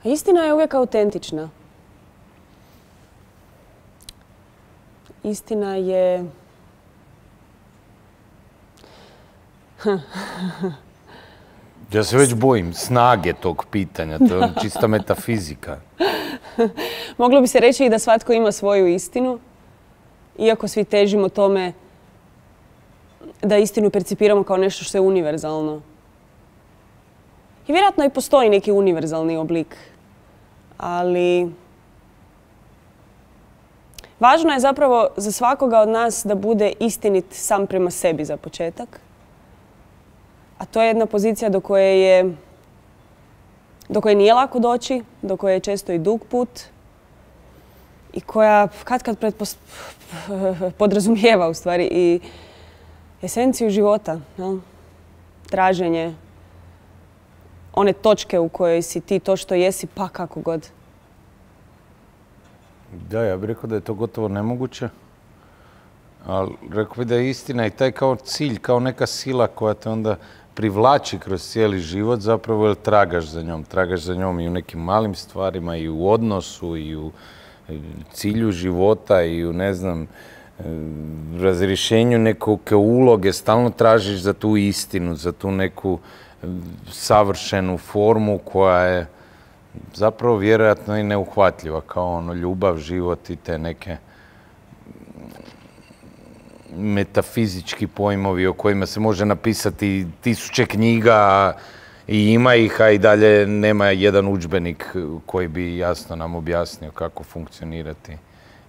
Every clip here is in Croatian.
Istina je uvijek autentična. Istina je... Ja se već bojim snage tog pitanja, to je čista metafizika. Moglo bi se reći i da svatko ima svoju istinu, iako svi težimo tome da istinu percipiramo kao nešto što je univerzalno. I vjerojatno i postoji neki univerzalni oblik, ali važno je zapravo za svakoga od nas da bude istinit sam prema sebi za početak. A to je jedna pozicija do koje nije lako doći, do koje je često i dug put i koja kad podrazumijeva u stvari i esenciju života. Ja? Traženje one točke u kojoj si ti to što jesi, pa kako god. Da, ja bih rekao da je to gotovo nemoguće. Ali rekao bih da je istina i taj kao cilj, kao neka sila koja te onda privlači kroz cijeli život, zapravo jer tragaš za njom. Tragaš za njom i u nekim malim stvarima, i u odnosu, i u cilju života, i u, ne znam, razrješenju neke uloge. Stalno tražiš za tu istinu, za tu neku savršenu formu koja je zapravo vjerojatno i neuhvatljiva, kao ono ljubav, život i te neke metafizički pojmovi o kojima se može napisati 1000 knjiga i ima ih, a i dalje nema jedan udžbenik koji bi jasno nam objasnio kako funkcionirati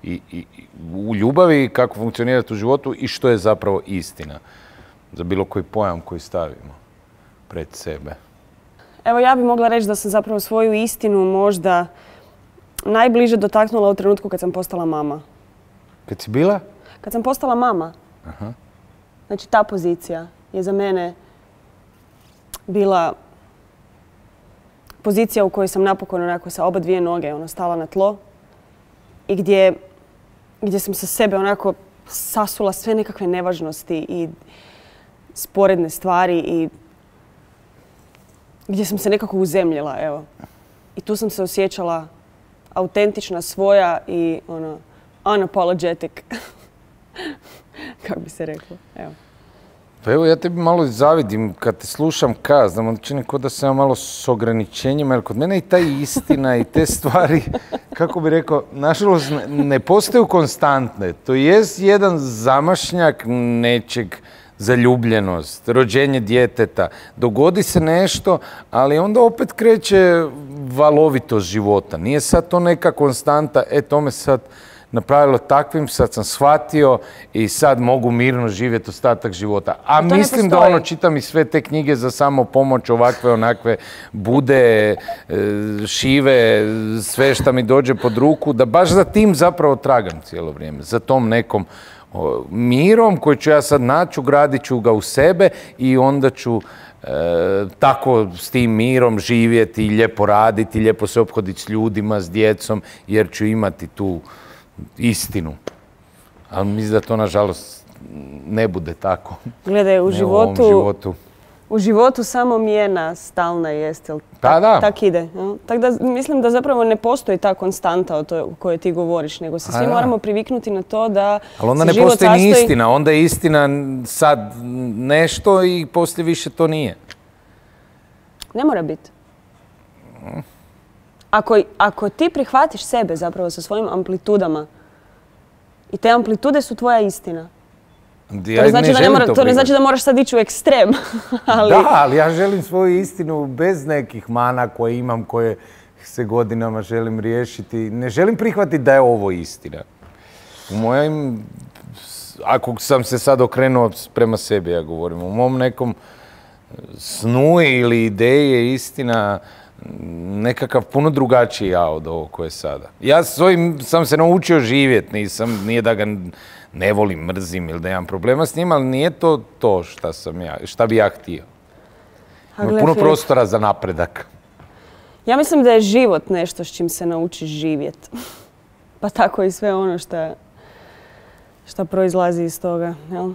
i u ljubavi, kako funkcionirati u životu i što je zapravo istina za bilo koji pojam koji stavimo pred sebe. Evo, ja bih mogla reći da sam zapravo svoju istinu možda najbliže dotaknula u trenutku kad sam postala mama. Kad si bila? Kad sam postala mama. Aha. Znači, ta pozicija je za mene bila pozicija u kojoj sam napokon onako sa oba dvije noge stala na tlo i gdje sam sa sebe onako sasula sve nekakve nevažnosti i sporedne stvari i gdje sam se nekako uzemljila, evo. I tu sam se osjećala autentična, svoja i unapologetic. Kako bi se reklo, evo. Pa evo, ja tebi malo zavidim kad te slušam znam, čini kao da sam malo s ograničenjima, jer kod mene i ta istina i te stvari, kako bi rekao, nažalost ne postaju konstantne. To je jedan zamašnjak nečeg, zaljubljenost, rođenje djeteta, dogodi se nešto, ali onda opet kreće valovitost života. Nije sad to neka konstanta, to me sad napravilo takvim, sad sam shvatio i sad mogu mirno živjeti ostatak života. A mislim da čitam i sve te knjige za samopomoć, ovakve, onakve, bude, šive, sve što mi dođe pod ruku, da baš za tim zapravo tragam cijelo vrijeme, za tom nekom mirom koji ću ja sad naći, ugradit ću ga u sebe i onda ću tako s tim mirom živjeti, lijepo raditi, lijepo se ophoditi s ljudima, s djecom, jer ću imati tu istinu. Ali mislim da to, nažalost, ne bude tako. Gledaj, u životu samo mijena stalna jest, jel? Tak ide. Tako da mislim da zapravo ne postoji ta konstanta o kojoj ti govoriš, nego se svi moramo priviknuti na to da se život sastoji... Ali onda ne postoji ni istina, onda je istina sad nešto i poslije više to nije. Ne mora biti. Ako ti prihvatiš sebe zapravo sa svojim amplitudama i te amplitude su tvoja istina, to ne znači da moraš sad ići u ekstrem. Da, ali ja želim svoju istinu bez nekih mana koje imam, koje se godinama želim riješiti. Ne želim prihvatiti da je ovo istina. Ako sam se sad okrenuo prema sebi, ja govorim, u mom nekom snu ili ideji je istina nekakav puno drugačiji ja od ovog koje je sada. Ja sam se naučio živjeti, nije da ga ne volim, mrzim ili da imam problema s njim, ali nije to šta bi ja htio. Ima puno prostora za napredak. Ja mislim da je život nešto s čim se naučiš živjeti. Pa tako i sve ono što proizlazi iz toga, jel?